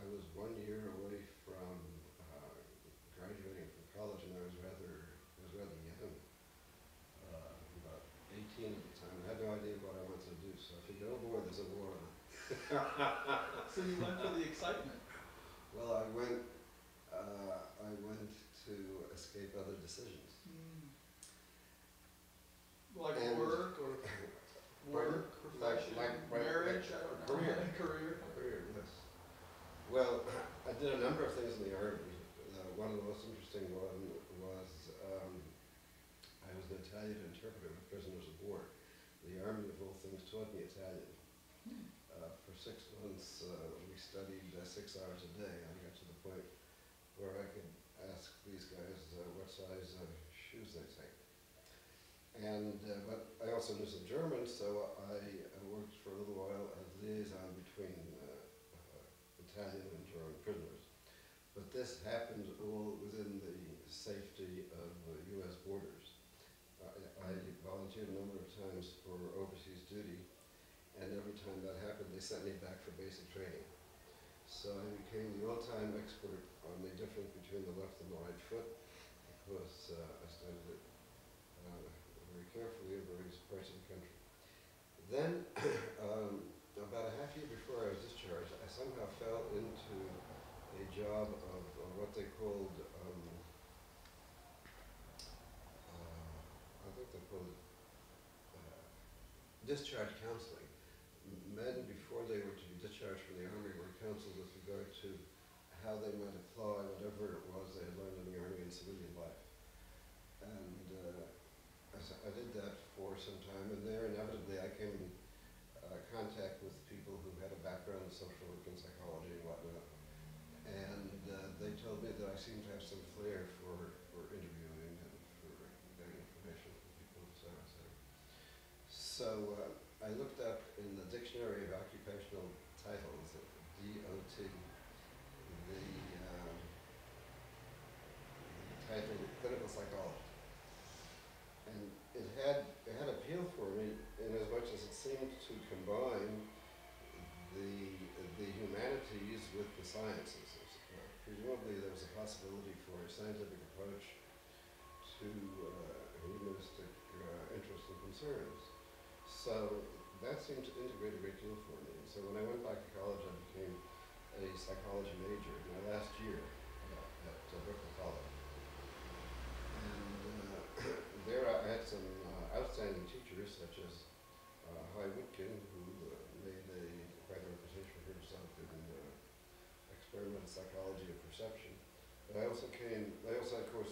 I was 1 year away from graduating from college, and I was rather young, about 18 at the time. I had no idea what I wanted to do, so I figured, oh boy, there's a war on. So you went for the excitement. Well, I went to escape other decisions. Like And work or pardon? profession, marriage, I don't know. Career. Career. Career, yes. Well, I did a number of things in the Army. One of the most interesting one was I was an Italian interpreter with prisoners of war. The Army, of all things, taught me Italian. For 6 months, we studied 6 hours a day. I got to the point where I could ask these guys what size shoes they take. And but I also knew some German, so I worked for a little while as liaison between Italian and German prisoners. But this happened all within the safety of U.S. borders. I volunteered a number of times for overseas duty, and every time that happened, they sent me back for basic training. So I became the all-time expert on the difference between the left and the right foot, because I studied it very carefully in various parts of the country. Then, about a half year before I was discharged, I somehow fell into a job of what they called, I think they called it discharge counseling. Men, before they were to be discharged from the Army, were counseled with regard to how they might apply whatever it was they had learned in the Army in civilian life. And I did that for some time, and there inevitably I came in contact with people who had a background in social work and psychology and whatnot. And they told me that I seemed to have some flair for interviewing and for getting information from people, et cetera, et cetera. So I looked up in the Dictionary of Occupational Titles, DOT, the title Clinical Psychologist. And it had appeal for me in as much as it seemed to combine the humanities with the sciences. Presumably there was a possibility for a scientific approach to humanistic interests and concerns. So that seemed to integrate a great deal for me. And so when I went back to college, I became a psychology major in my last year at Brooklyn College. And there I had some outstanding teachers, such as Hoy Whitkin,